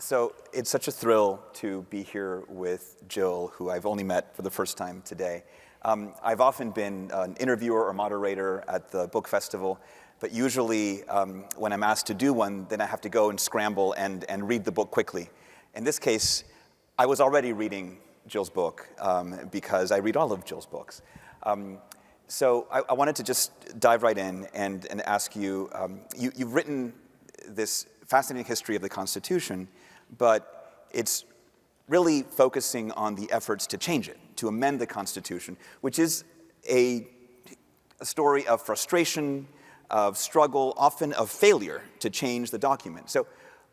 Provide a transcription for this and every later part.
So it's such a thrill to be here with Jill, who I've only met for the first time today. I've often been an interviewer or moderator at the book festival, but usually when I'm asked to do one, then I have to go and scramble and read the book quickly. In this case, I was already reading Jill's book because I read all of Jill's books. So I wanted to just dive right in and ask you, you've written this fascinating history of the Constitution, but it's really focusing on the efforts to change it, to amend the Constitution, which is a story of frustration, of struggle, often of failure to change the document. So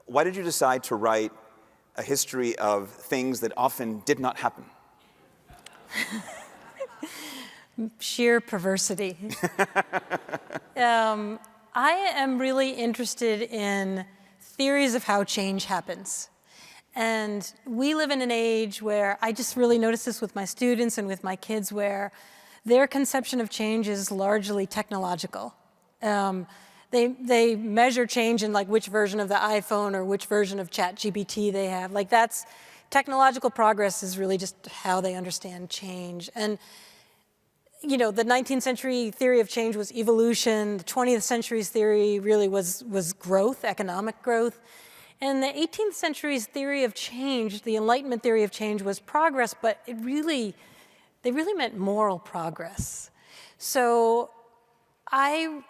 why did you decide to write a history of things that often did not happen? Sheer perversity. I am really interested in theories of how change happens. And we live in an age where I just really notice this with my students and with my kids, where their conception of change is largely technological. They measure change in like which version of the iPhone or which version of ChatGPT they have. Like that's, technological progress is really just how they understand change. And you know, the 19th century theory of change was evolution. The 20th century's theory really was growth, economic growth. And the 18th century's theory of change, the Enlightenment theory of change, was progress, but they really meant moral progress. So I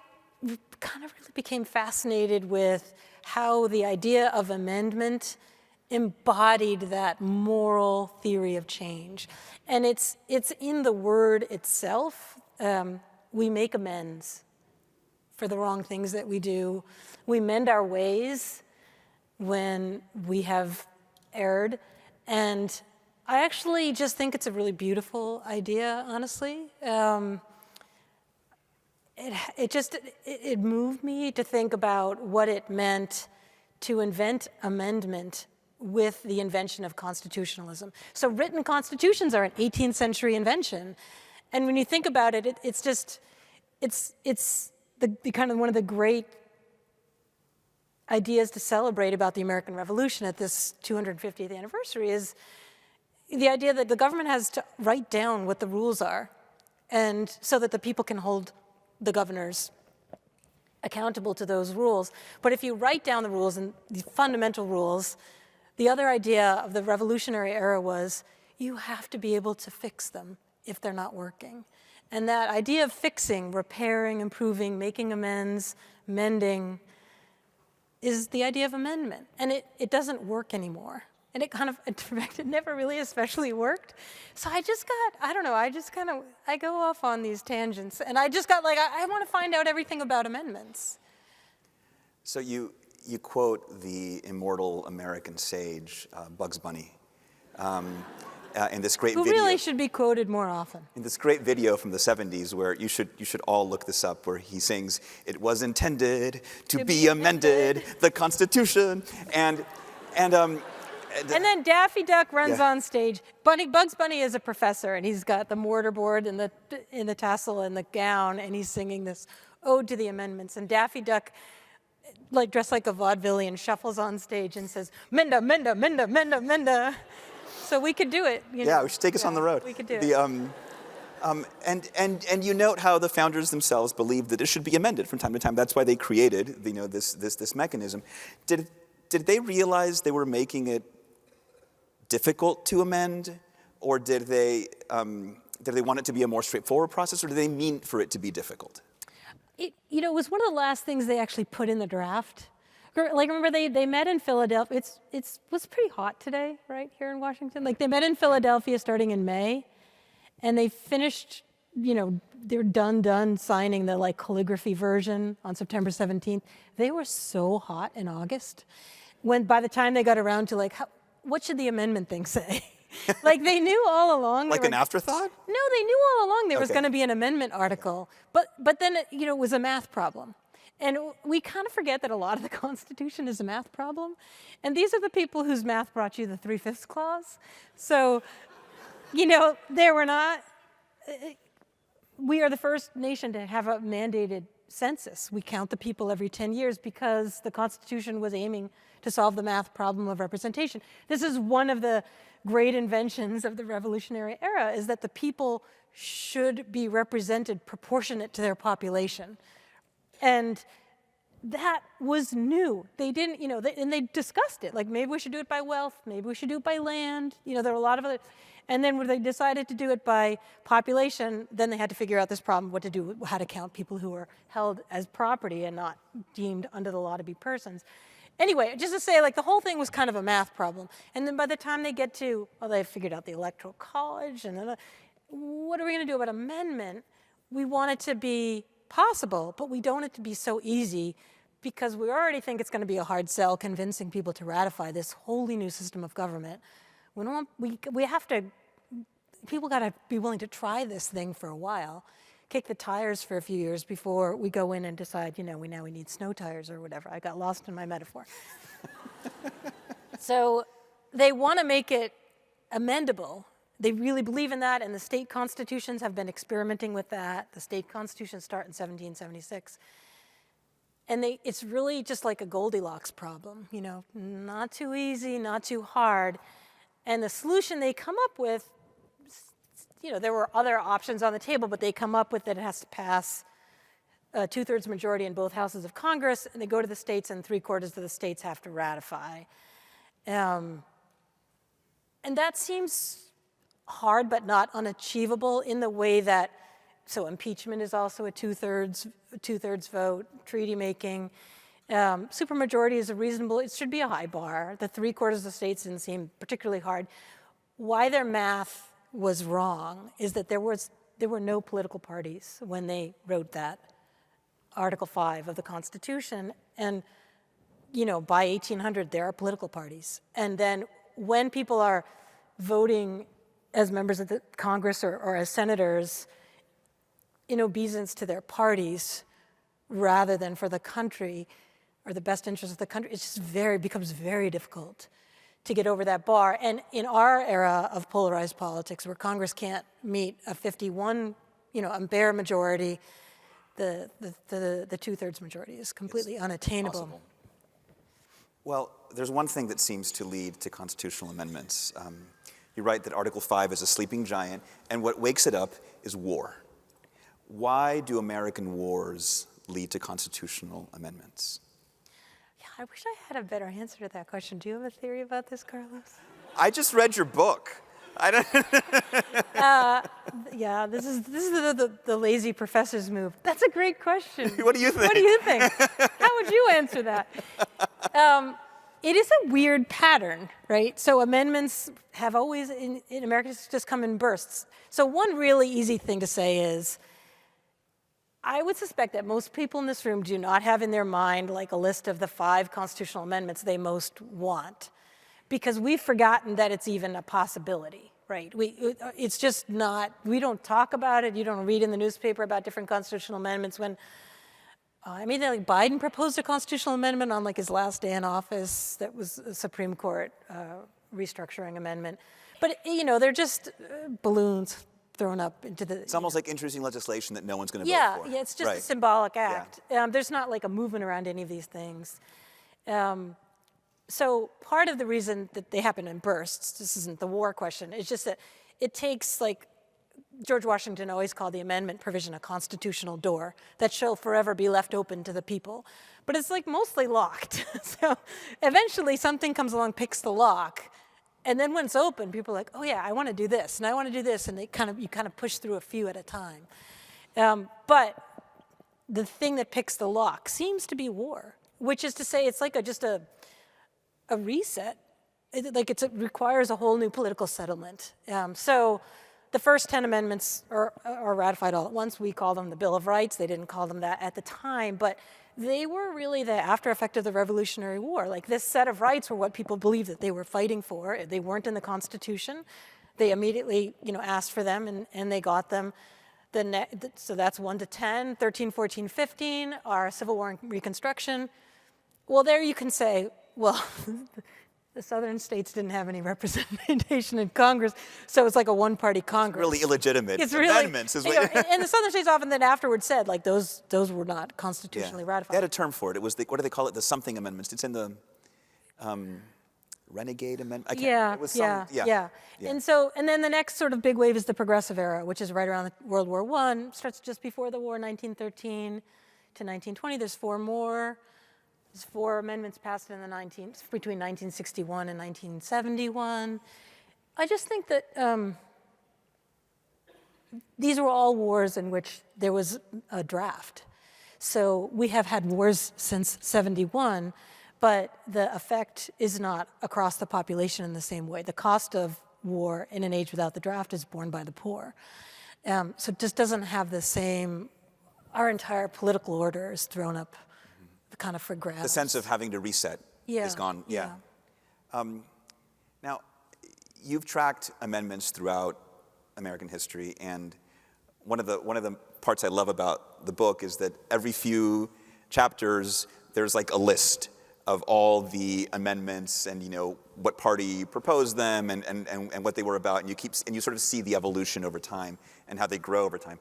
kind of really became fascinated with how the idea of amendment embodied that moral theory of change. And it's in the word itself. We make amends for the wrong things that we do. We mend our ways when we have erred. And I actually just think it's a really beautiful idea, honestly. It moved me to think about what it meant to invent amendment with the invention of constitutionalism. So written constitutions are an 18th century invention. And when you think about it, it's the kind of one of the great ideas to celebrate about the American Revolution at this 250th anniversary is the idea that the government has to write down what the rules are, and so that the people can hold the governors accountable to those rules. But if you write down the rules and the fundamental rules, the other idea of the revolutionary era was you have to be able to fix them if they're not working. And that idea of fixing, repairing, improving, making amends, mending, is the idea of amendment. And it doesn't work anymore. And it kind of, in fact, it never really especially worked. So I just got, I don't know, I go off on these tangents. And I just got like, I want to find out everything about amendments. So you quote the immortal American sage, Bugs Bunny, in this great video. Who really should be quoted more often. In this great video from the 70s, where you should all look this up, where he sings, "It was intended to be amended, the Constitution," and then Daffy Duck runs on stage. Bugs Bunny is a professor, and he's got the mortarboard and the tassel and the gown, and he's singing this ode to the amendments. And Daffy Duck, like dressed like a vaudevillian, shuffles on stage and says, "Menda, menda, menda, menda, menda." So we could do it. Yeah, we should take us on the road. We could do it. And you note how the founders themselves believed that it should be amended from time to time. That's why they created, this mechanism. Did they realize they were making it difficult to amend, or did they want it to be a more straightforward process, or did they mean for it to be difficult? It was one of the last things they actually put in the draft. Like, remember, they met in Philadelphia. It was pretty hot today, right, here in Washington. Like, they met in Philadelphia starting in May, and they finished, they're done signing the, like, calligraphy version on September 17th. They were so hot in August. By the time they got around to, like, what should the amendment thing say? Like, they knew all along. Like an afterthought? No, they knew all along there was going to be an amendment article. But then, it was a math problem. And we kind of forget that a lot of the Constitution is a math problem. And these are the people whose math brought you the 3/5 clause. So, we are the first nation to have a mandated census. We count the people every 10 years because the Constitution was aiming to solve the math problem of representation. This is one of the great inventions of the Revolutionary era, is that the people should be represented proportionate to their population. And that was new. They didn't, and they discussed it. Like, maybe we should do it by wealth, maybe we should do it by land. There were a lot of other, and then when they decided to do it by population, then they had to figure out this problem, what to do, how to count people who were held as property and not deemed under the law to be persons. Anyway, just to say, like, the whole thing was kind of a math problem. And then by the time they get to, they figured out the Electoral College, and then what are we going to do about amendment? We want it to be possible, but we don't want it to be so easy, because we already think it's going to be a hard sell convincing people to ratify this wholly new system of government. People got to be willing to try this thing for a while, kick the tires for a few years before we go in and decide, we need snow tires or whatever. I got lost in my metaphor. So they want to make it amendable. They really believe in that, and the state constitutions have been experimenting with that. The state constitutions start in 1776. And it's really just like a Goldilocks problem, not too easy, not too hard. And the solution they come up with, there were other options on the table, but they come up with that it has to pass a 2/3 majority in both houses of Congress, and they go to the states, and 3/4 of the states have to ratify. And that seems hard, but not unachievable in the way that, so impeachment is also a two-thirds vote, treaty making. Supermajority is it should be a high bar. The 3/4 of the states didn't seem particularly hard. Why their math was wrong is that there were no political parties when they wrote that Article 5 of the Constitution. And, by 1800, there are political parties. And then when people are voting as members of the Congress or as senators in obeisance to their parties rather than for the country or the best interest of the country, it just becomes very difficult to get over that bar. And in our era of polarized politics, where Congress can't meet a 51, a bare majority, the 2/3 majority is completely unattainable. Possible. Well, there's one thing that seems to lead to constitutional amendments. You write that Article 5 is a sleeping giant, and what wakes it up is war. Why do American wars lead to constitutional amendments? Yeah, I wish I had a better answer to that question. Do you have a theory about this, Carlos? I just read your book. I don't. Yeah, this is the lazy professor's move. That's a great question. What do you think? What do you think? How would you answer that? It is a weird pattern, right? So amendments have always, in America, just come in bursts. So one really easy thing to say is, I would suspect that most people in this room do not have in their mind like a list of the 5 constitutional amendments they most want, because we've forgotten that it's even a possibility, right? It's just not, we don't talk about it. You don't read in the newspaper about different constitutional amendments when, Biden proposed a constitutional amendment on his last day in office that was a Supreme Court restructuring amendment. But, they're just balloons thrown up into the... It's almost like introducing legislation that no one's going to vote for. Yeah, it's just right. a symbolic act. Yeah. There's not a movement around any of these things. So part of the reason that they happen in bursts, this isn't the war question, it's just that it takes George Washington always called the amendment provision a constitutional door that shall forever be left open to the people. But it's mostly locked. So eventually something comes along, picks the lock, and then when it's open, people are like, oh yeah, I want to do this, and I want to do this, and you kind of push through a few at a time. But the thing that picks the lock seems to be war, which is to say it's just a reset. It requires a whole new political settlement. So the first 10 amendments are ratified all at once. We call them the Bill of Rights. They didn't call them that at the time, but they were really the after effect of the Revolutionary War. This set of rights were what people believed that they were fighting for. They weren't in the Constitution. They immediately, asked for them, and they got them. So that's 1 to 10, 13, 14, 15, our Civil War and Reconstruction. Well, there you can say, well, the southern states didn't have any representation in Congress, so it's like a one-party Congress. Really illegitimate It's really, amendments. Is you what, know, and the southern states often then afterwards said, like, those were not constitutionally They ratified. had a term for it. It was the, what do they call it? The something amendments. It's in the renegade amendment. I can't, Yeah, it was yeah, some, yeah. And then the next sort of big wave is the Progressive Era, which is right around World War I, starts just before the war, 1913 to 1920. There's four more. There's four amendments passed in the between 1961 and 1971. I just think that these were all wars in which there was a draft. So we have had wars since 71, but the effect is not across the population in the same way. The cost of war in an age without the draft is borne by the poor. So it just doesn't have the same, our entire political order is thrown up kind of for grabs. the sense of having to reset Yeah, is gone. Yeah. yeah. Now, you've tracked amendments throughout American history, and one of the parts I love about the book is that every few chapters there's like a list of all the amendments and what party proposed them and what they were about, and you sort of see the evolution over time and how they grow over time.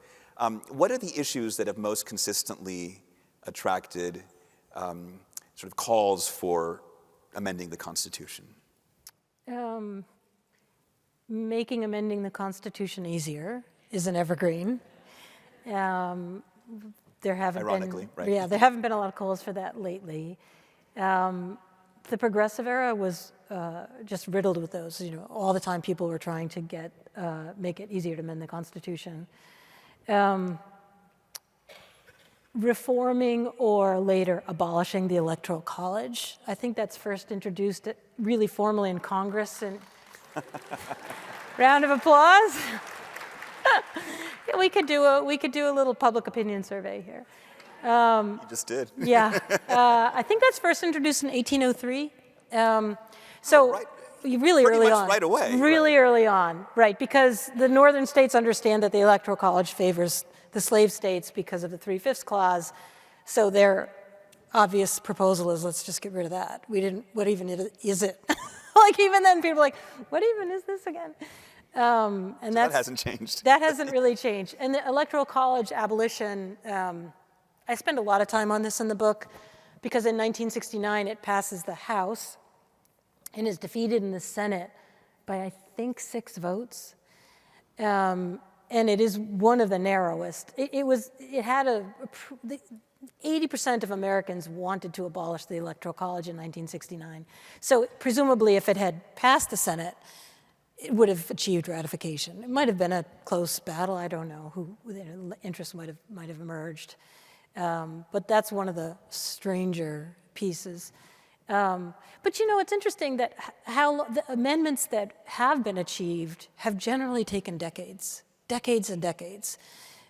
What are the issues that have most consistently attracted sort of calls for amending the Constitution? Making amending the Constitution easier is an evergreen. There haven't Ironically, been, right. Yeah, there haven't been a lot of calls for that lately. The Progressive Era was just riddled with those. All the time people were trying to make it easier to amend the Constitution. Reforming or later abolishing the Electoral College. I think that's first introduced really formally in Congress. And round of applause. We could do a little public opinion survey here. You just did. Yeah, I think that's first introduced in 1803. So right. Really Pretty early much on. right away, Really early on, right? Because the northern states understand that the Electoral College favors the slave states because of the 3/5 clause. So their obvious proposal is, let's just get rid of that. What even is it? Like even then, people are like, what even is this again? And So that hasn't changed. That hasn't really changed. And the Electoral College abolition, I spend a lot of time on this in the book because in 1969 it passes the House and is defeated in the Senate by, I think, 6 votes. And it is one of the narrowest. It had 80% of Americans wanted to abolish the Electoral College in 1969. So presumably if it had passed the Senate, it would have achieved ratification. It might have been a close battle. I don't know who interest might have emerged. But that's one of the stranger pieces. But it's interesting that how the amendments that have been achieved have generally taken decades and decades.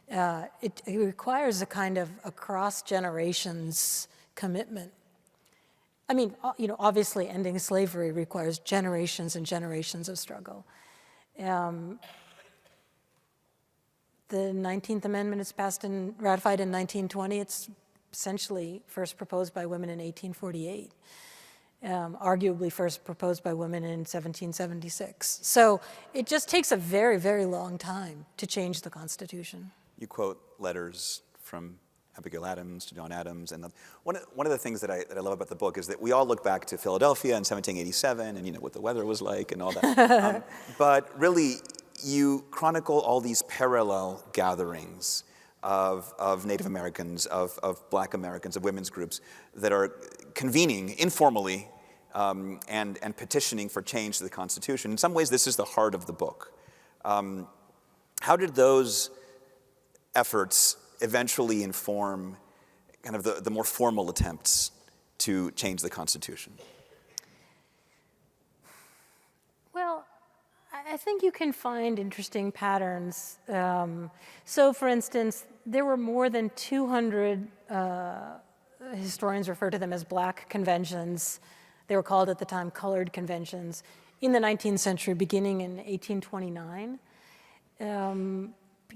It requires a kind of across generations commitment. I mean, obviously ending slavery requires generations and generations of struggle. The 19th Amendment is passed and ratified in 1920. It's essentially first proposed by women in 1848. Arguably first proposed by women in 1776. So it just takes a very, very long time to change the Constitution. You quote letters from Abigail Adams to John Adams, and one of the things that I love about the book is that we all look back to Philadelphia in 1787 and what the weather was like and all that. But really, you chronicle all these parallel gatherings of Native Americans, of Black Americans, of women's groups that are convening informally and petitioning for change to the Constitution. In some ways, this is the heart of the book. How did those efforts eventually inform kind of the more formal attempts to change the Constitution? Well, I think you can find interesting patterns. So, for instance, there were more than 200, historians refer to them as Black conventions. They were called at the time colored conventions in the 19th century, beginning in 1829.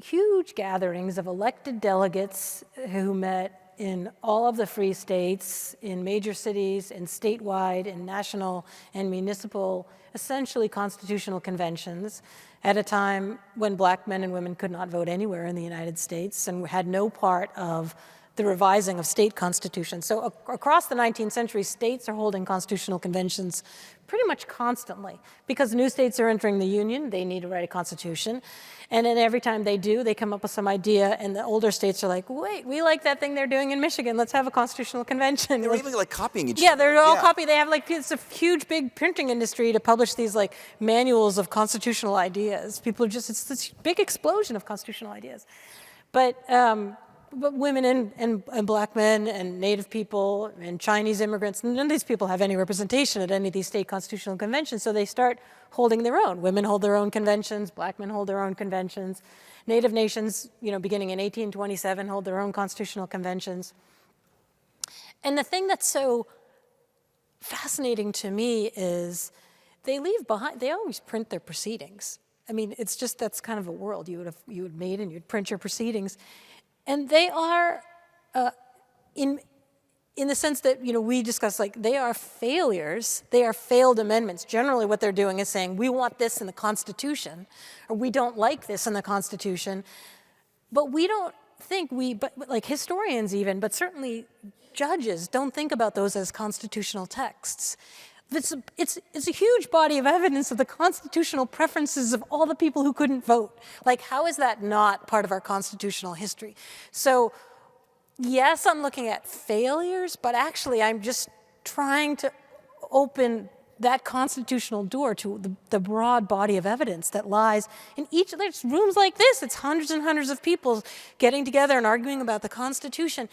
Huge gatherings of elected delegates who met in all of the free states, in major cities, in statewide, in national and municipal, essentially constitutional conventions at a time when black men and women could not vote anywhere in the United States and had no part of the revising of state constitutions. So across the 19th century, states are holding constitutional conventions pretty much constantly because new states are entering the Union, they need to write a constitution, and then every time they do, they come up with some idea, and the older states are like, wait, we like that thing they're doing in Michigan, let's have a constitutional convention. They're even like copying each other. Yeah, they're all copying. They have like, it's a huge, big printing industry to publish these like manuals of constitutional ideas. People are just, it's this big explosion of constitutional ideas. But women and black men and Native people and Chinese immigrants, none of these people have any representation at any of these state constitutional conventions, so they start holding their own. Women hold their own conventions, black men hold their own conventions. Native nations, beginning in 1827, hold their own constitutional conventions. And the thing that's so fascinating to me is they leave behind, they always print their proceedings. I mean, it's just, that's kind of a world you would made, and you'd print your proceedings. And they are, in the sense that, we discussed, like, they are failures. They are failed amendments. Generally, what they're doing is saying, we want this in the Constitution, or we don't like this in the Constitution. But we don't think but like historians even, but certainly judges don't think about those as constitutional texts. It's a huge body of evidence of the constitutional preferences of all the people who couldn't vote. Like, how is that not part of our constitutional history? So, yes, I'm looking at failures, but actually I'm just trying to open that constitutional door to the broad body of evidence that lies in each of these rooms like this. It's hundreds and hundreds of people getting together and arguing about the Constitution.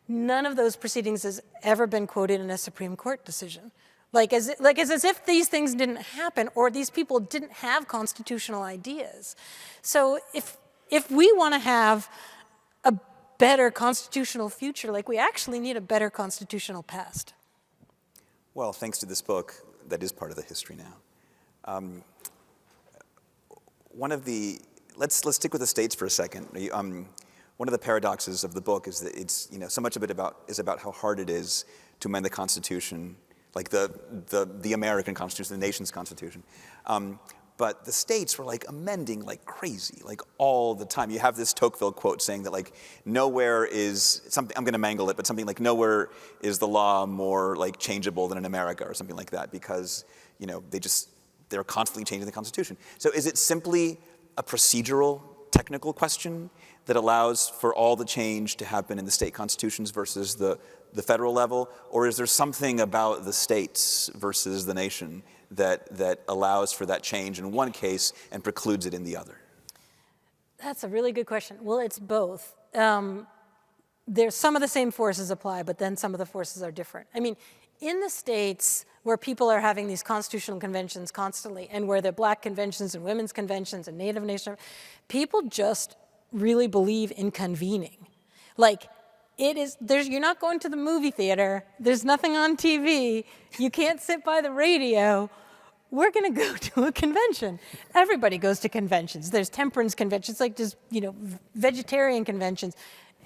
None of those proceedings has ever been quoted in a Supreme Court decision. Like as if these things didn't happen, or these people didn't have constitutional ideas. So if we want to have a better constitutional future, like, we actually need a better constitutional past. Well, thanks to this book, that is part of the history now. Let's stick with the states for a second. One of the paradoxes of the book is that it's, so much of it is about how hard it is to amend the Constitution, like the American Constitution, the nation's Constitution. But the states were like amending like crazy, like all the time. You have this Tocqueville quote saying that like nowhere is something, I'm going to mangle it, but something like nowhere is the law more like changeable than in America, or something like that, because they're constantly changing the Constitution. So is it simply a procedural, technical question that allows for all the change to happen in the state constitutions versus the federal level, or is there something about the states versus the nation that allows for that change in one case and precludes it in the other? That's a really good question. Well, it's both. There's some of the same forces apply, but then some of the forces are different. I mean, in the states where people are having these constitutional conventions constantly, and where there are black conventions and women's conventions and Native Nation, people just really believe in convening. Like, you're not going to the movie theater, there's nothing on TV, you can't sit by the radio, we're going to go to a convention. Everybody goes to conventions. There's temperance conventions, like just, vegetarian conventions.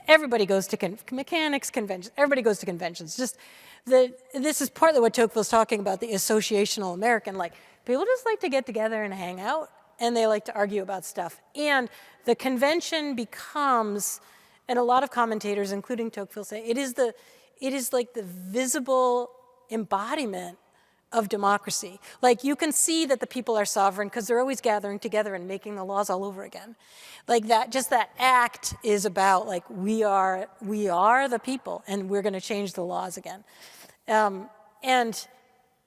Everybody goes to mechanics conventions. Everybody goes to conventions. This is partly what Tocqueville's talking about, the associational American. Like, people just like to get together and hang out, and they like to argue about stuff. And the convention becomes, and a lot of commentators, including Tocqueville, say it is like the visible embodiment of democracy. Like, you can see that the people are sovereign because they're always gathering together and making the laws all over again. Like that, just that act is about like, we are the people, and we're going to change the laws again. And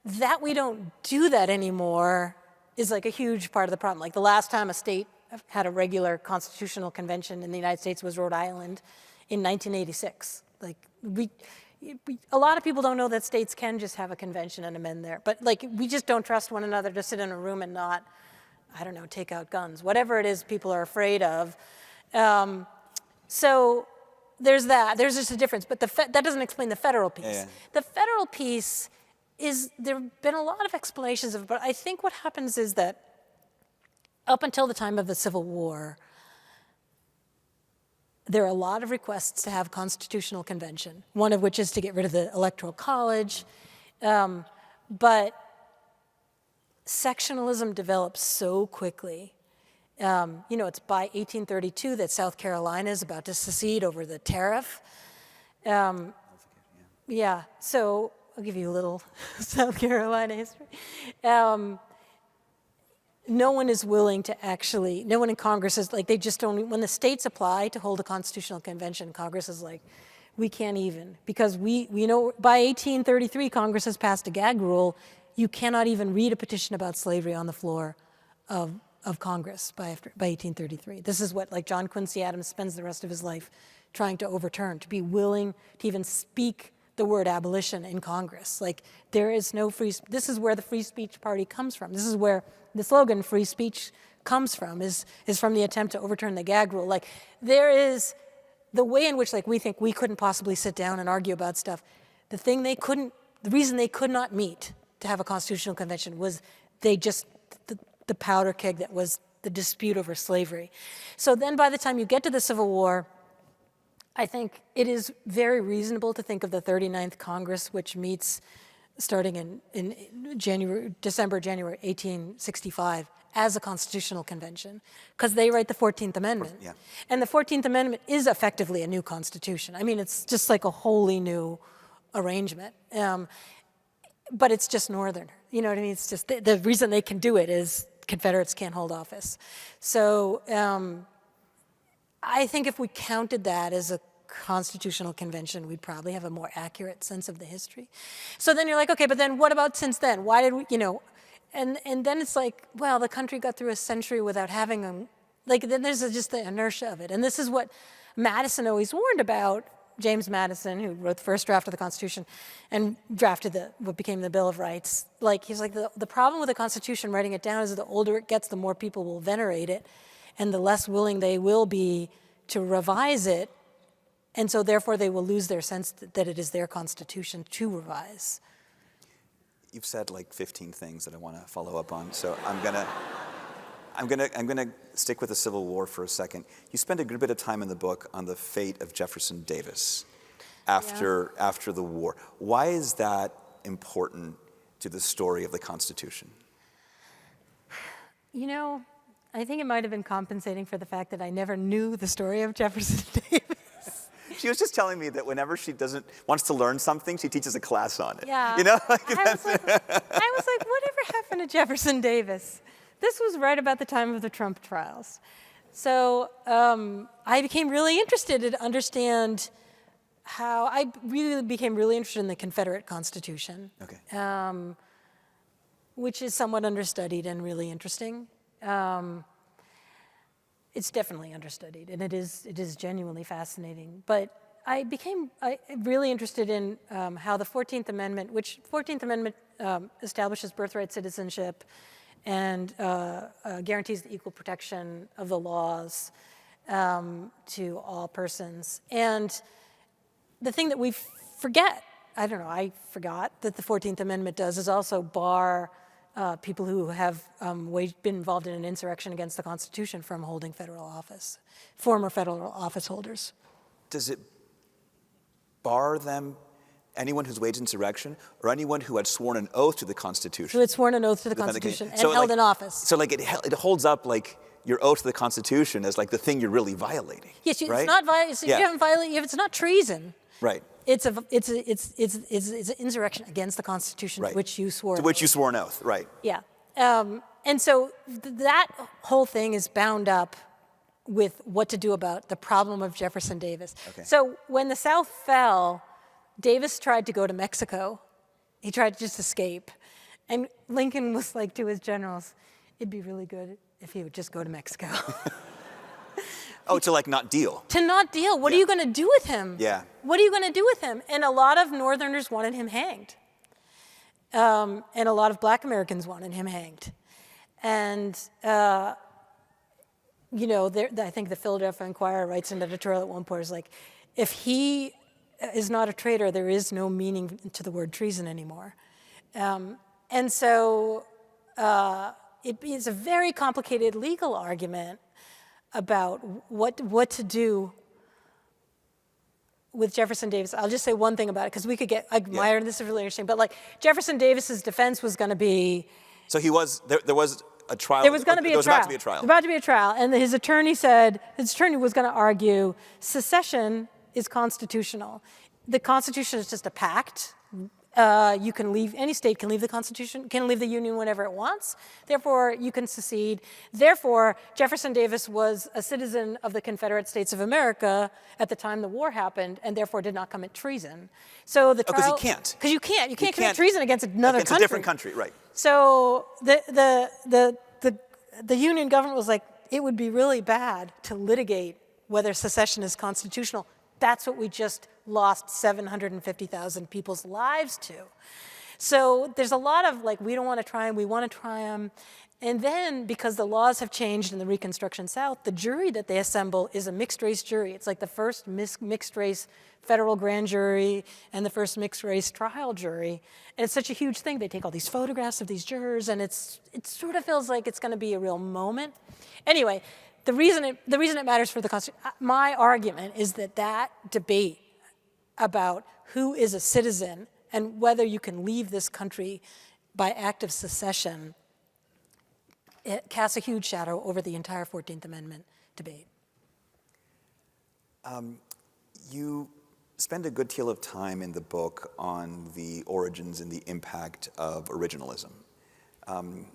that we don't do that anymore is like a huge part of the problem. Like, the last time a state had a regular constitutional convention in the United States was Rhode Island in 1986. Like, a lot of people don't know that states can just have a convention and amend there. But like, we just don't trust one another to sit in a room and not, I don't know, take out guns. Whatever it is people are afraid of. So there's that. There's just a difference. But that doesn't explain the federal piece. Yeah. The federal piece is, there have been a lot of explanations of it, but I think what happens is that up until the time of the Civil War, there are a lot of requests to have constitutional convention, one of which is to get rid of the Electoral College. But sectionalism develops so quickly. It's by 1832 that South Carolina is about to secede over the tariff. Yeah, so I'll give you a little South Carolina history. No one is willing to actually, no one in Congress is like, they just don't, when the states apply to hold a constitutional convention, Congress is like, we can't even, because we know by 1833, Congress has passed a gag rule. You cannot even read a petition about slavery on the floor of Congress by 1833. This is what, like, John Quincy Adams spends the rest of his life trying to overturn, to be willing to even speak the word abolition in Congress. Like, there is no this is where the Free Speech Party comes from. This is where the slogan free speech comes from, is from the attempt to overturn the gag rule. Like, there is the way in which, like, we think we couldn't possibly sit down and argue about stuff. The reason they could not meet to have a constitutional convention was the powder keg that was the dispute over slavery. So then by the time you get to the Civil War, I think it is very reasonable to think of the 39th Congress, which meets starting in December, January 1865, as a constitutional convention, because they write the 14th Amendment. Yeah. And the 14th Amendment is effectively a new constitution. I mean, it's just like a wholly new arrangement. But it's just Northern. You know what I mean? It's just the reason they can do it is Confederates can't hold office. So I think if we counted that as a constitutional convention, we'd probably have a more accurate sense of the history. So then you're like, okay, but then what about since then? Why did we, and then it's like, well, the country got through a century without having them. Like, then there's just the inertia of it. And this is what Madison always warned about. James Madison, who wrote the first draft of the Constitution and drafted what became the Bill of Rights. Like, he's like, the problem with the Constitution, writing it down, is the older it gets, the more people will venerate it, and the less willing they will be to revise it. And so therefore they will lose their sense that it is their Constitution to revise. You've said like 15 things that I want to follow up on, so I'm gonna stick with the Civil War for a second. You spend a good bit of time in the book on the fate of Jefferson Davis after the war. Why is that important to the story of the Constitution? I think it might have been compensating for the fact that I never knew the story of Jefferson Davis. She was just telling me that whenever she wants to learn something, she teaches a class on it. Yeah. You know? I was like, whatever happened to Jefferson Davis? This was right about the time of the Trump trials. So I became really interested to understand I really became really interested in the Confederate Constitution, Okay. which is somewhat understudied and really interesting. It's definitely understudied, and it is genuinely fascinating. But I became really interested in how the 14th Amendment, which 14th Amendment establishes birthright citizenship and guarantees the equal protection of the laws to all persons. And the thing that we forget, I forgot that the 14th Amendment does, is also bar people who have been involved in an insurrection against the Constitution from holding federal office, former federal office holders. Does it bar them, anyone who's waged insurrection, or anyone who had sworn an oath to the Constitution? Who had sworn an oath to the Constitution and held an office. So like it holds up like your oath to the Constitution as like the thing you're really violating. Yes, right? It's not you haven't violated. If it's not treason, right? It's an insurrection against the Constitution Right. to which you swore. To which you swore an oath, right? Yeah, and so that whole thing is bound up with what to do about the problem of Jefferson Davis. Okay. So when the South fell, Davis tried to go to Mexico. He tried to just escape, and Lincoln was like to his generals, "It'd be really good if he would just go to Mexico." Oh, to like not deal. To not deal. What are you going to do with him? Yeah. What are you going to do with him? And a lot of Northerners wanted him hanged. And a lot of Black Americans wanted him hanged. And, I think the Philadelphia Inquirer writes an editorial at one point, is like, if he is not a traitor, there is no meaning to the word treason anymore. And so it is a very complicated legal argument about what to do with Jefferson Davis. I'll just say one thing about it, because we could get mired. This is really interesting. But like Jefferson Davis's defense was going to be. So there was a trial. There was going to be a trial. There was about to be a trial. There was about to be a trial, and his attorney was going to argue secession is constitutional. The Constitution is just a pact. You can leave, any state can leave the Constitution, can leave the Union whenever it wants. Therefore, you can secede. Therefore, Jefferson Davis was a citizen of the Confederate States of America at the time the war happened, and therefore did not commit treason. So the trial. Because you can't. Because you can't. You can't commit treason against another country. It's a different country, right. So the Union government was like, it would be really bad to litigate whether secession is constitutional. That's what we just lost 750,000 people's lives to. So there's a lot of like, we don't want to try them, we want to try them. And then because the laws have changed in the Reconstruction South, the jury that they assemble is a mixed race jury. It's like the first mixed race federal grand jury and the first mixed race trial jury. And it's such a huge thing. They take all these photographs of these jurors, and it sort of feels like it's going to be a real moment. Anyway, the reason it matters for the Constitution, my argument is that debate about who is a citizen and whether you can leave this country by act of secession, it casts a huge shadow over the entire 14th Amendment debate. You spend a good deal of time in the book on the origins and the impact of originalism, and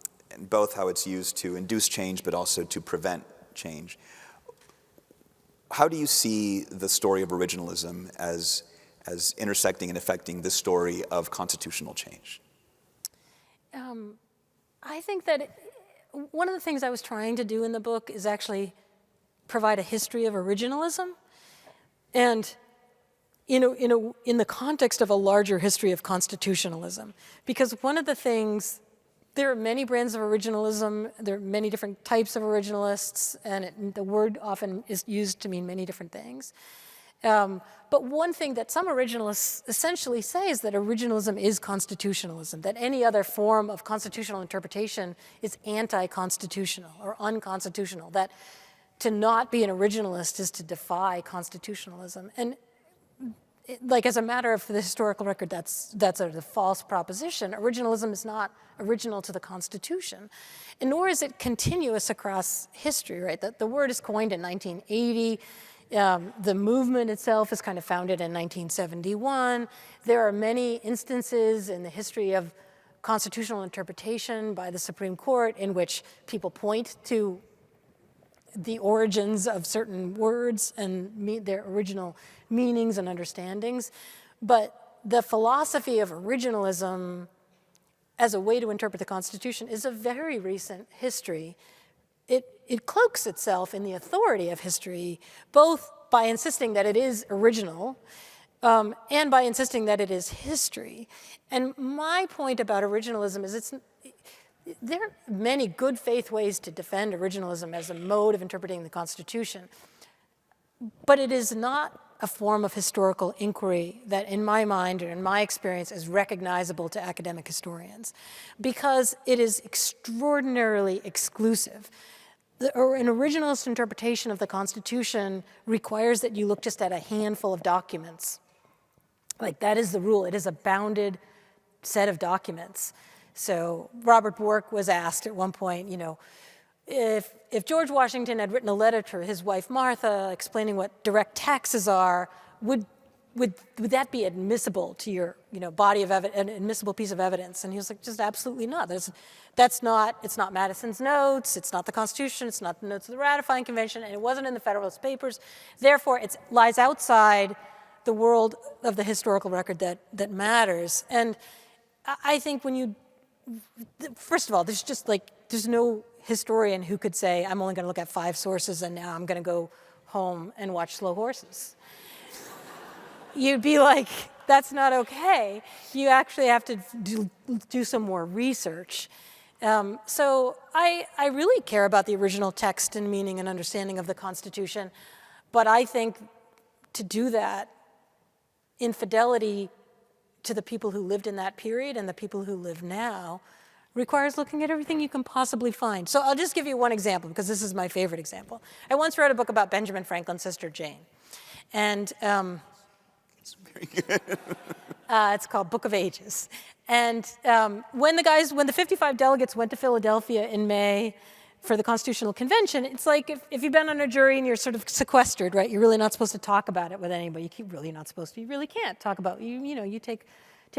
both how it's used to induce change but also to prevent change. How do you see the story of originalism as intersecting and affecting the story of constitutional change? I think that one of the things I was trying to do in the book is actually provide a history of originalism, and in the context of a larger history of constitutionalism. Because one of the things, there are many brands of originalism, there are many different types of originalists, and the word often is used to mean many different things. But one thing that some originalists essentially say is that originalism is constitutionalism, that any other form of constitutional interpretation is anti-constitutional or unconstitutional, that to not be an originalist is to defy constitutionalism. And like as a matter of the historical record, that's a false proposition. Originalism is not original to the Constitution, and nor is it continuous across history, right? The word is coined in 1980. The movement itself is kind of founded in 1971. There are many instances in the history of constitutional interpretation by the Supreme Court in which people point to the origins of certain words and their original meanings and understandings. But the philosophy of originalism as a way to interpret the Constitution is a very recent history. It cloaks itself in the authority of history, both by insisting that it is original and by insisting that it is history. And my point about originalism is there are many good faith ways to defend originalism as a mode of interpreting the Constitution, but it is not a form of historical inquiry that, in my mind or in my experience, is recognizable to academic historians, because it is extraordinarily exclusive. An originalist interpretation of the Constitution requires that you look just at a handful of documents. Like, that is the rule. It is a bounded set of documents. So Robert Bork was asked at one point, if George Washington had written a letter to his wife Martha explaining what direct taxes are, would that be admissible to your body of evidence, an admissible piece of evidence? And he was like, just absolutely not. It's not Madison's notes, it's not the Constitution, it's not the notes of the ratifying convention, and it wasn't in the Federalist Papers. Therefore, it lies outside the world of the historical record that matters. And I think first of all, there's no historian who could say, I'm only going to look at 5 sources and now I'm going to go home and watch Slow Horses. You'd be like, that's not okay. You actually have to do some more research. So I really care about the original text and meaning and understanding of the Constitution, but I think to do that in fidelity to the people who lived in that period and the people who live now requires looking at everything you can possibly find. So I'll just give you one example, because this is my favorite example. I once wrote a book about Benjamin Franklin's sister, Jane. And It's very good. It's called Book of Ages. And when the 55 delegates went to Philadelphia in May for the Constitutional Convention, it's like if you've been on a jury and you're sort of sequestered, right? You're really not supposed to talk about it with anybody. You're really not supposed to. You really can't talk about it. You take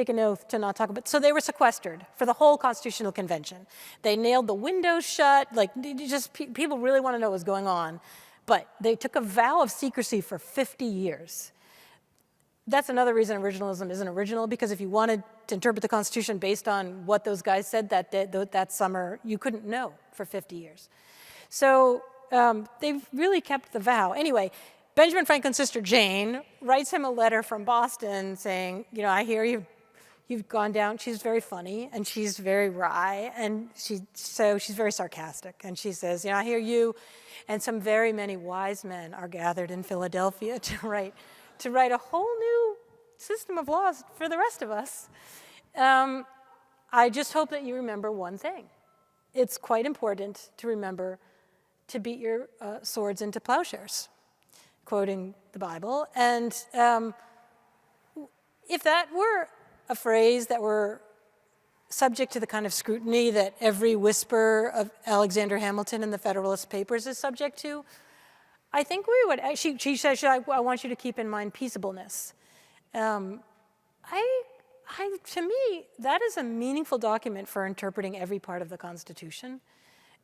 an oath to not talk about it. So they were sequestered for the whole Constitutional Convention. They nailed the windows shut. Like, people really want to know what's going on. But they took a vow of secrecy for 50 years. That's another reason originalism isn't original, because if you wanted to interpret the Constitution based on what those guys said that summer, you couldn't know for 50 years. So they've really kept the vow. Anyway, Benjamin Franklin's sister Jane writes him a letter from Boston saying, I hear you've gone down. She's very funny, and she's very wry, and she's very sarcastic. And she says, I hear you and some very many wise men are gathered in Philadelphia to write a whole new system of laws for the rest of us. I just hope that you remember one thing. It's quite important to remember to beat your swords into plowshares, quoting the Bible. And if that were a phrase that were subject to the kind of scrutiny that every whisper of Alexander Hamilton in the Federalist Papers is subject to, I think we would. She says, I want you to keep in mind peaceableness. To me, that is a meaningful document for interpreting every part of the Constitution.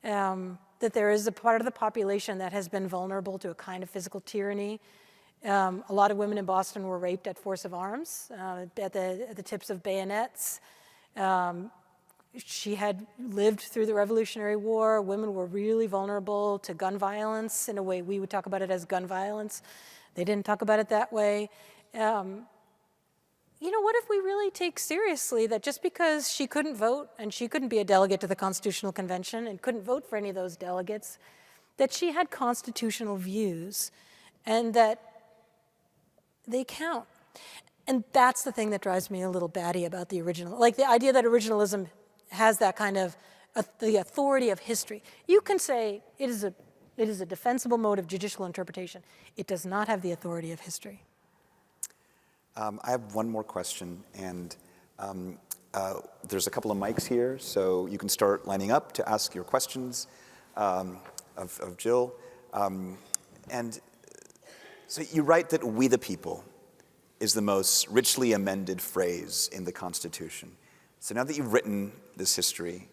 That there is a part of the population that has been vulnerable to a kind of physical tyranny. A lot of women in Boston were raped at force of arms, at the tips of bayonets. She had lived through the Revolutionary War. Women were really vulnerable to gun violence in a way we would talk about it as gun violence. They didn't talk about it that way. What if we really take seriously that just because she couldn't vote and she couldn't be a delegate to the Constitutional Convention and couldn't vote for any of those delegates, that she had constitutional views and that they count. And that's the thing that drives me a little batty about the original. Like the idea that originalism has that kind of the authority of history. You can say it is a defensible mode of judicial interpretation. It does not have the authority of history. I have one more question, and there's a couple of mics here, so you can start lining up to ask your questions of Jill. And so you write that "we the people" is the most richly amended phrase in the Constitution. So now that you've written this history,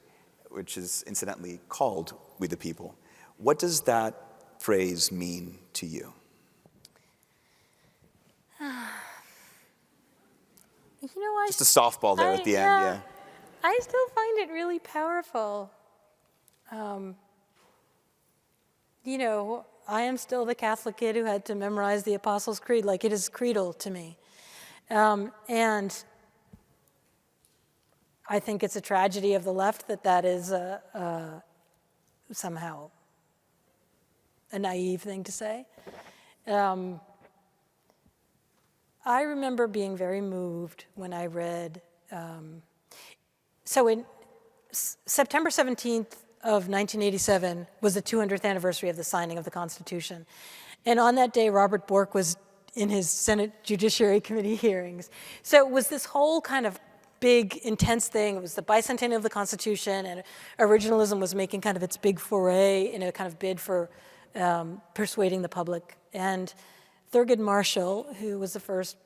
which is incidentally called "We the People," what does that phrase mean to you? Just a softball there at the end, yeah. I still find it really powerful. I am still the Catholic kid who had to memorize the Apostles' Creed. Like, it is creedal to me. And I think it's a tragedy of the left that is somehow a naive thing to say. I remember being very moved when I read, so in September 17th of 1987 was the 200th anniversary of the signing of the Constitution. And on that day, Robert Bork was in his Senate Judiciary Committee hearings. So it was this whole kind of big, intense thing. It was the bicentennial of the Constitution, and originalism was making kind of its big foray in a kind of bid for persuading the public. And Thurgood Marshall, who was the first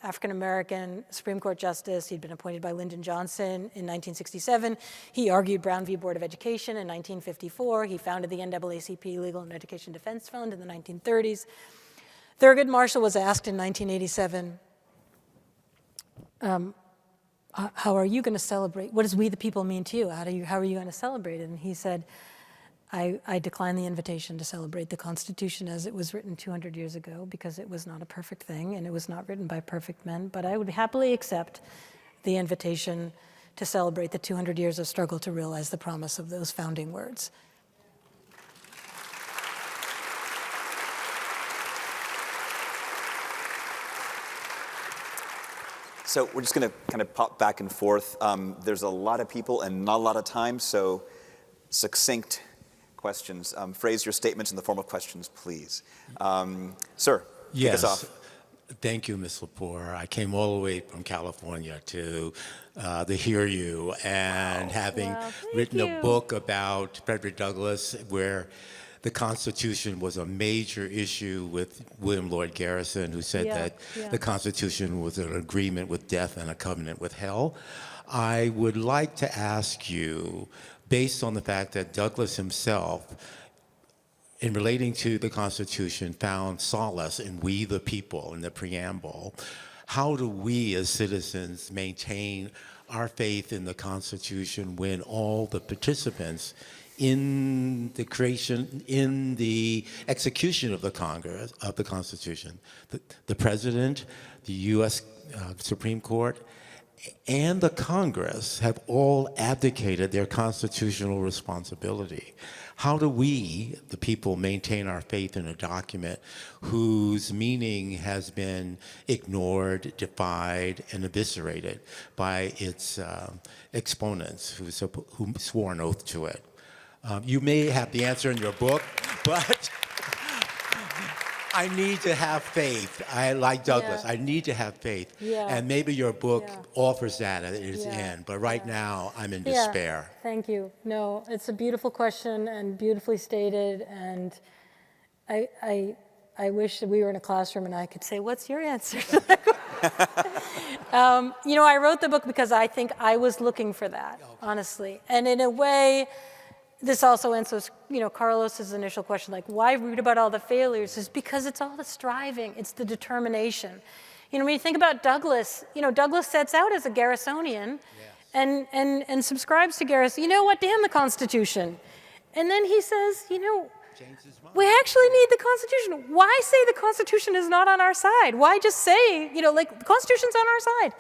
African-American Supreme Court justice, he'd been appointed by Lyndon Johnson in 1967. He argued Brown v. Board of Education in 1954. He founded the NAACP Legal and Education Defense Fund in the 1930s. Thurgood Marshall was asked in 1987, how are you going to celebrate? What does "we the people" mean to you? How are you going to celebrate it? And he said, I decline the invitation to celebrate the Constitution as it was written 200 years ago, because it was not a perfect thing and it was not written by perfect men, but I would happily accept the invitation to celebrate the 200 years of struggle to realize the promise of those founding words. So we're just going to kind of pop back and forth. There's a lot of people and not a lot of time, so succinct questions. Phrase your statements in the form of questions, please. Sir, kick us off. Thank you, Ms. Lepore. I came all the way from California to hear you, and having Well, thank written a you. book about Frederick Douglass, where the Constitution was a major issue with William Lloyd Garrison, who said Yeah, that yeah. the Constitution was an agreement with death and a covenant with hell. I would like to ask you, based on the fact that Douglass himself, in relating to the Constitution, found solace in "we the people" in the preamble. How do we as citizens maintain our faith in the Constitution when all the participants in the creation, in the execution of the Congress, of the Constitution, the President, the U.S. Supreme Court, and the Congress have all abdicated their constitutional responsibility? How do we, the people, maintain our faith in a document whose meaning has been ignored, defied, and eviscerated by its exponents who swore an oath to it? You may have the answer in your book, but I need to have faith. I like Douglass. Yeah. I need to have faith. Yeah. And maybe your book Yeah. offers that at its Yeah. end. But right now, I'm in Yeah, despair. thank you. No, it's a beautiful question and beautifully stated. And I wish that we were in a classroom and I could say, "What's your answer?" I wrote the book because I think I was looking for that, honestly. And in a way, this also answers, Carlos's initial question, like, why read about all the failures? Is because it's all the striving, it's the determination. When you think about Douglass, Douglass sets out as a Garrisonian and subscribes to Garrison. You know what? Damn the Constitution. And then he says, we actually need the Constitution. Why say the Constitution is not on our side? Why just say, the Constitution's on our side?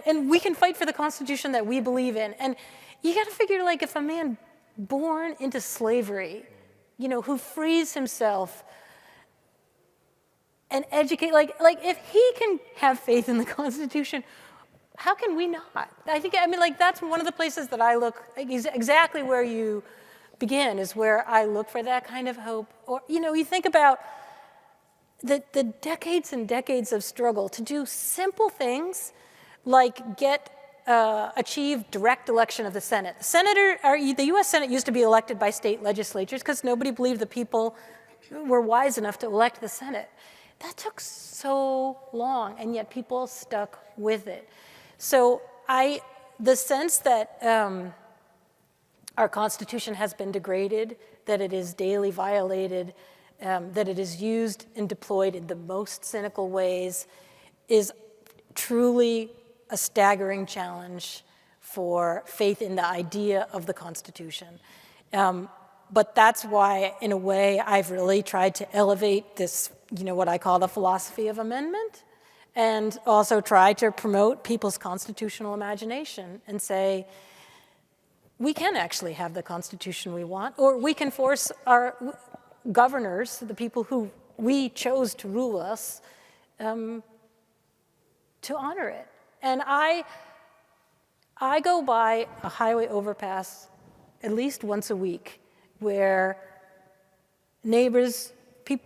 And we can fight for the Constitution that we believe in. And you got to figure, if a man born into slavery, who frees himself and educate, if he can have faith in the Constitution, how can we not? That's one of the places that I look, exactly where you begin is where I look for that kind of hope. Or, you think about the decades and decades of struggle to do simple things like achieve direct election of the Senate. The U.S. Senate used to be elected by state legislatures because nobody believed the people were wise enough to elect the Senate. That took so long, and yet people stuck with it. So the sense that our Constitution has been degraded, that it is daily violated, that it is used and deployed in the most cynical ways is truly a staggering challenge for faith in the idea of the Constitution. But that's why, in a way, I've really tried to elevate this, what I call the philosophy of amendment, and also try to promote people's constitutional imagination and say, we can actually have the Constitution we want, or we can force our governors, the people who we chose to rule us, to honor it. And I go by a highway overpass at least once a week where neighbors,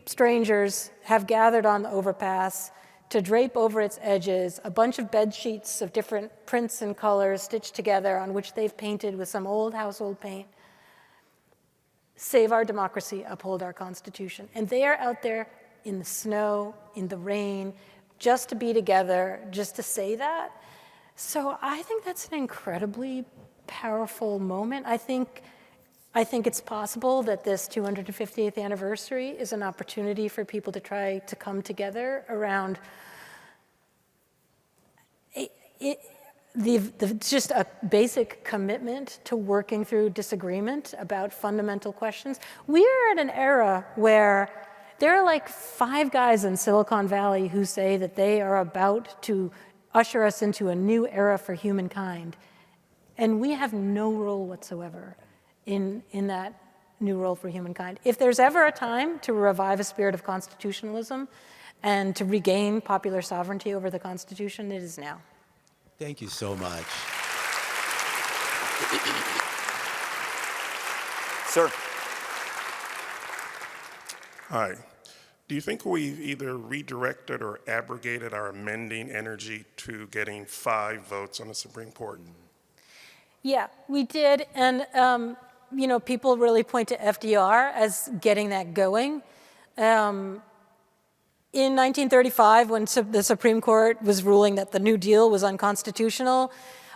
strangers have gathered on the overpass to drape over its edges a bunch of bed sheets of different prints and colors stitched together on which they've painted with some old household paint. Save our democracy, uphold our Constitution. And they are out there in the snow, in the rain, just to be together, just to say that. So I think that's an incredibly powerful moment. I think it's possible that this 250th anniversary is an opportunity for people to try to come together around just a basic commitment to working through disagreement about fundamental questions. We are at an era where there are 5 guys in Silicon Valley who say that they are about to usher us into a new era for humankind. And we have no role whatsoever in that new role for humankind. If there's ever a time to revive a spirit of constitutionalism and to regain popular sovereignty over the Constitution, it is now. Thank you so much. Sir. Hi. Do you think we've either redirected or abrogated our amending energy to getting 5 votes on the Supreme Court? Yeah, we did, and you know, people really point to FDR as getting that going. In 1935, when the Supreme Court was ruling that the New Deal was unconstitutional,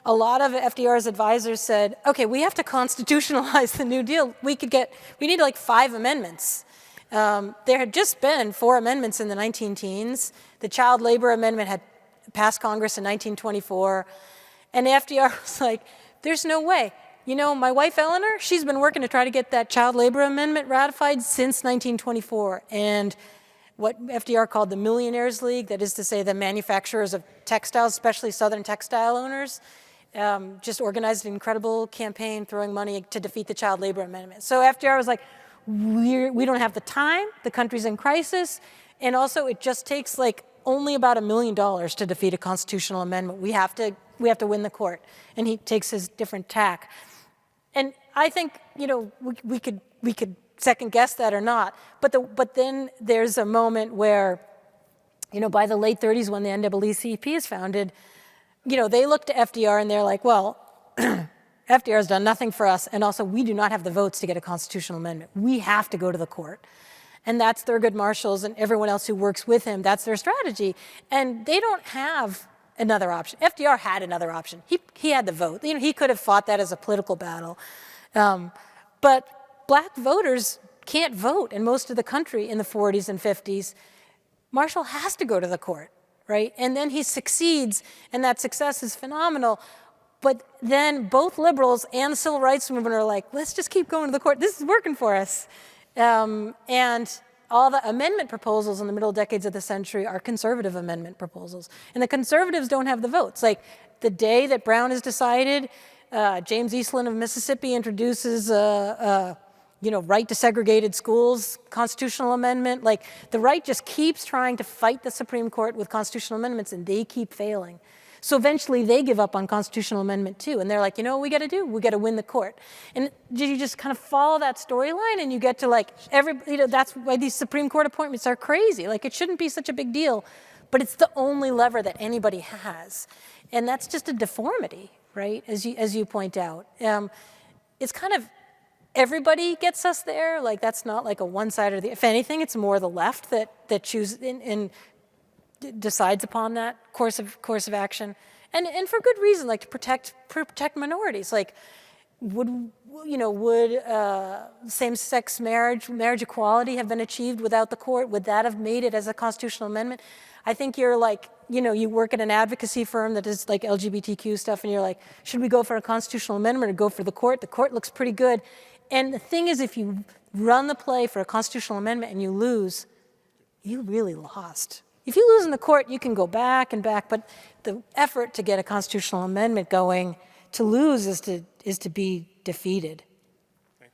a lot of FDR's advisors said, okay, we have to constitutionalize the New Deal. We need like 5 amendments. There had just been 4 amendments in the 19-teens. The Child Labor Amendment had passed Congress in 1924. And FDR was like, there's no way. You know, my wife, Eleanor, she's been working to try to get that Child Labor Amendment ratified since 1924. And what FDR called the Millionaires League, that is to say the manufacturers of textiles, especially Southern textile owners, just organized an incredible campaign throwing money to defeat the Child Labor Amendment. So FDR was like, we don't have the time, the country's in crisis, and also it just takes like only about $1 million to defeat a constitutional amendment. We have to win the court. And he takes his different tack. And I think, you know, we could second guess that or not, but then there's a moment where, you know, by the late 30s when the NAACP is founded, you know, they look to FDR and they're like, well, FDR has done nothing for us, and also we do not have the votes to get a constitutional amendment. We have to go to the court. And that's Thurgood Marshall's and everyone else who works with him, that's their strategy. And they don't have another option. FDR had another option. He had the vote. You know, he could have fought that as a political battle. But black voters can't vote in most of the country in the 40s and 50s. Marshall has to go to the court, right? And then he succeeds, and that success is phenomenal. But then both liberals and the civil rights movement are like, let's just keep going to the court. This is working for us. And all the amendment proposals in the middle decades of the century are conservative amendment proposals. And the conservatives don't have the votes. Like the day that Brown is decided, James Eastland of Mississippi introduces you know, right to segregated schools, constitutional amendment. Like the right just keeps trying to fight the Supreme Court with constitutional amendments, and they keep failing. So eventually they give up on constitutional amendment too, and they're like, you know what we got to do? We got to win the court. And you just kind of follow that storyline, and you get to like you know, that's why these Supreme Court appointments are crazy. Like it shouldn't be such a big deal, but it's the only lever that anybody has, and that's just a deformity, right? As you point out, it's kind of everybody gets us there. Like that's not like a one side or the. If anything, it's more the left that chooses and decides upon that course of action, and for good reason, like to protect minorities. Like would same-sex marriage equality have been achieved without the court? Would that have made it as a constitutional amendment? I think you're like, you know, you work at an advocacy firm that does like LGBTQ stuff, and you're like, should we go for a constitutional amendment or go for the court? The court looks pretty good. And the thing is, if you run the play for a constitutional amendment and you lose, you really lost. If you lose in the court, you can go back and back, but the effort to get a constitutional amendment going, to lose is to be defeated. Thank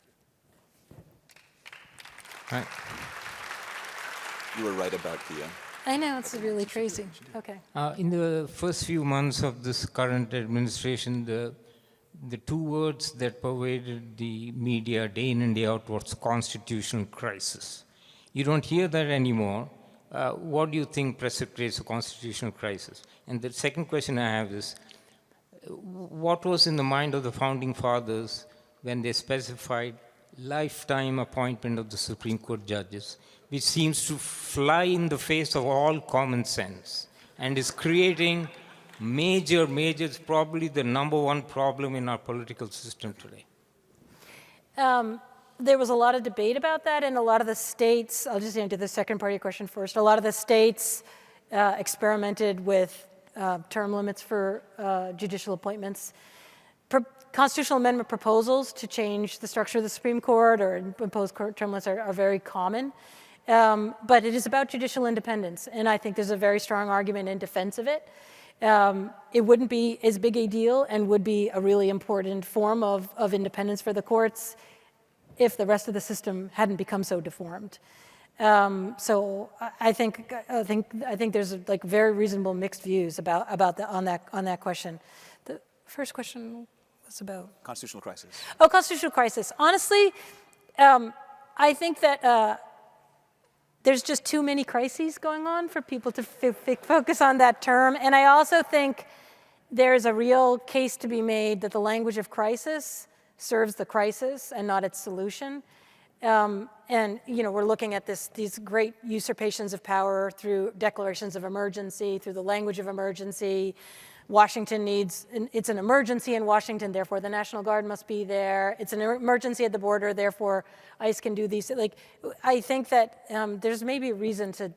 All right. You were right about the. I know, it's really crazy. Okay. In the first few months of this current administration, the 2 words that pervaded the media day in and day out was constitutional crisis. You don't hear that anymore. What do you think precipitates a constitutional crisis? And the second question I have is, what was in the mind of the founding fathers when they specified lifetime appointment of the Supreme Court judges, which seems to fly in the face of all common sense and is creating major, it's probably the #1 problem in our political system today? There was a lot of debate about that in a lot of the states. I'll just answer the second part of your question first. A lot of the states experimented with term limits for judicial appointments. Constitutional amendment proposals to change the structure of the Supreme Court or impose term limits are very common. But it is about judicial independence, and I think there's a very strong argument in defense of it. It wouldn't be as big a deal and would be a really important form of independence for the courts if the rest of the system hadn't become so deformed. So I think there's like very reasonable mixed views on that question. The first question was about Constitutional crisis. Oh, constitutional crisis. Honestly, I think that there's just too many crises going on for people to focus on that term. And I also think there's a real case to be made that the language of crisis serves the crisis and not its solution. And we're looking at these great usurpations of power through declarations of emergency, through the language of emergency. Washington it's an emergency in Washington, therefore the National Guard must be there. It's an emergency at the border, therefore ICE can do these. I think that there's maybe a reason to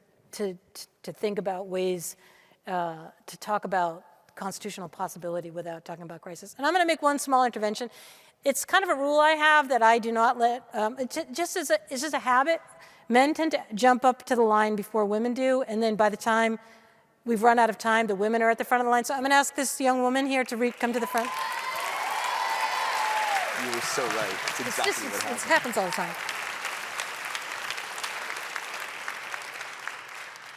think about ways to talk about constitutional possibility without talking about crisis. And I'm going to make one small intervention. It's kind of a rule I have that I do not let, it's just a habit. Men tend to jump up to the line before women do, and then by the time we've run out of time, the women are at the front of the line. So I'm going to ask this young woman here to come to the front. You were so right. It's exactly what happened. It happens all the time.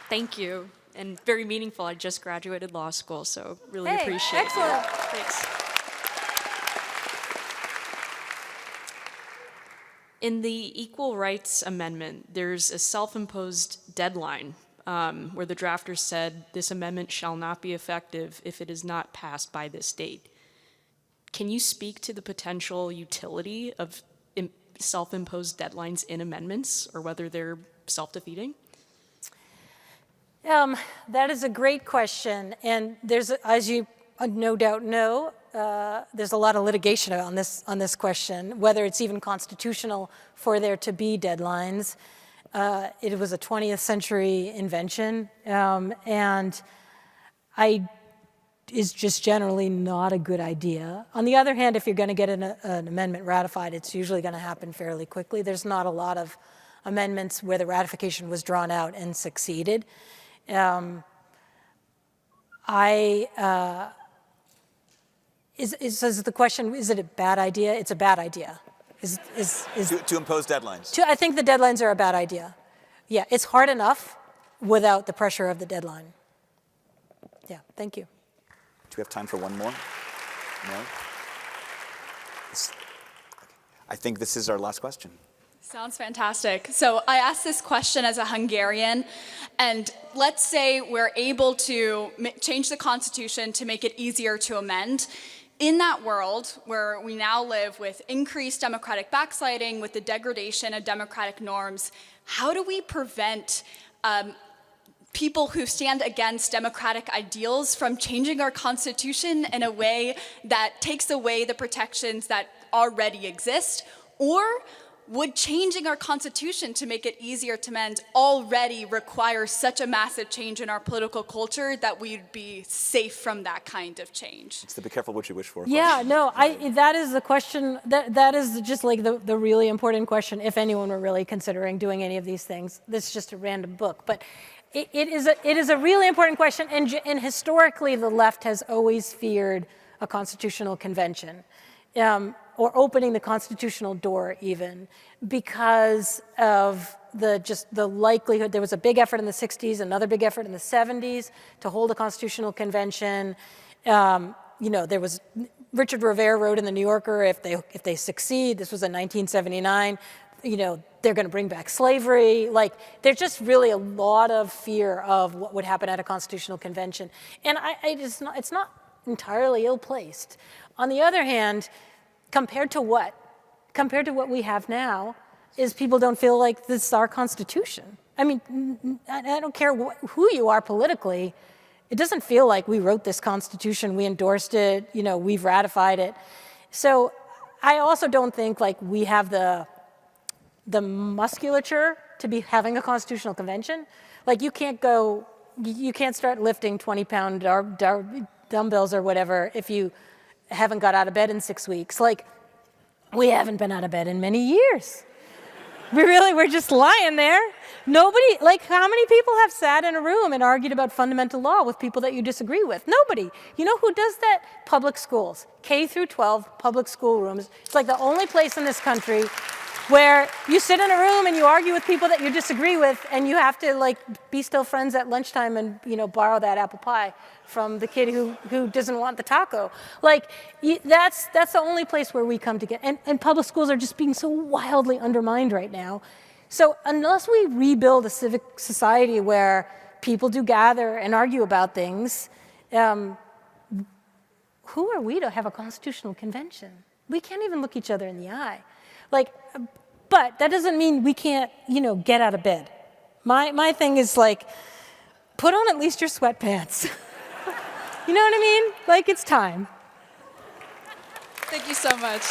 Thank you, and very meaningful. I just graduated law school, so really Hey, appreciate excellent. it. Thanks. In the Equal Rights Amendment, there's a self-imposed deadline where the drafters said this amendment shall not be effective if it is not passed by this date. Can you speak to the potential utility of self-imposed deadlines in amendments, or whether they're self-defeating? That is a great question, and there's, as you no doubt know, there's a lot of litigation on this question, whether it's even constitutional for there to be deadlines. It was a 20th century invention, and is just generally not a good idea. On the other hand, if you're going to get an amendment ratified, it's usually going to happen fairly quickly. There's not a lot of amendments where the ratification was drawn out and succeeded. Is the question, is it a bad idea? It's a bad idea. To impose deadlines. I think the deadlines are a bad idea. Yeah, it's hard enough without the pressure of the deadline. Yeah, thank you. Do we have time for one more? No? I think this is our last question. Sounds fantastic. So I asked this question as a Hungarian, and let's say we're able to change the Constitution to make it easier to amend. In that world where we now live with increased democratic backsliding, with the degradation of democratic norms, how do we prevent people who stand against democratic ideals from changing our Constitution in a way that takes away the protections that already exist? Or would changing our Constitution to make it easier to amend already require such a massive change in our political culture that we'd be safe from that kind of change? It's the be careful what you wish for. Yeah, no, that is the question, that is just like the really important question if anyone were really considering doing any of these things. This is just a random book, but it is a really important question, and historically the left has always feared a constitutional convention. Or opening the constitutional door even, because of the likelihood. There was a big effort in the 60s, another big effort in the 70s to hold a constitutional convention. There was, Richard Rivera wrote in the New Yorker, if they succeed, this was in 1979, they're going to bring back slavery. Like, there's just really a lot of fear of what would happen at a constitutional convention. And it's not entirely ill-placed. On the other hand, compared to what we have now, is people don't feel like this is our Constitution. I mean, I don't care who you are politically, it doesn't feel like we wrote this Constitution, we endorsed it, we've ratified it. So I also don't think like we have the musculature to be having a constitutional convention. Like you can't start lifting 20-pound dumbbells or whatever if you haven't got out of bed in 6 weeks. Like, we haven't been out of bed in many years. We're just lying there. Nobody, like, how many people have sat in a room and argued about fundamental law with people that you disagree with? Nobody. You know who does that? Public schools. K through 12 public school rooms. It's like the only place in this country where you sit in a room and you argue with people that you disagree with, and you have to like be still friends at lunchtime and borrow that apple pie from the kid who doesn't want the taco. Like that's the only place where we come together. And public schools are just being so wildly undermined right now. So unless we rebuild a civic society where people do gather and argue about things, who are we to have a constitutional convention? We can't even look each other in the eye. Like, but that doesn't mean we can't, get out of bed. My thing is like, put on at least your sweatpants. You know what I mean? Like, it's time. Thank you so much.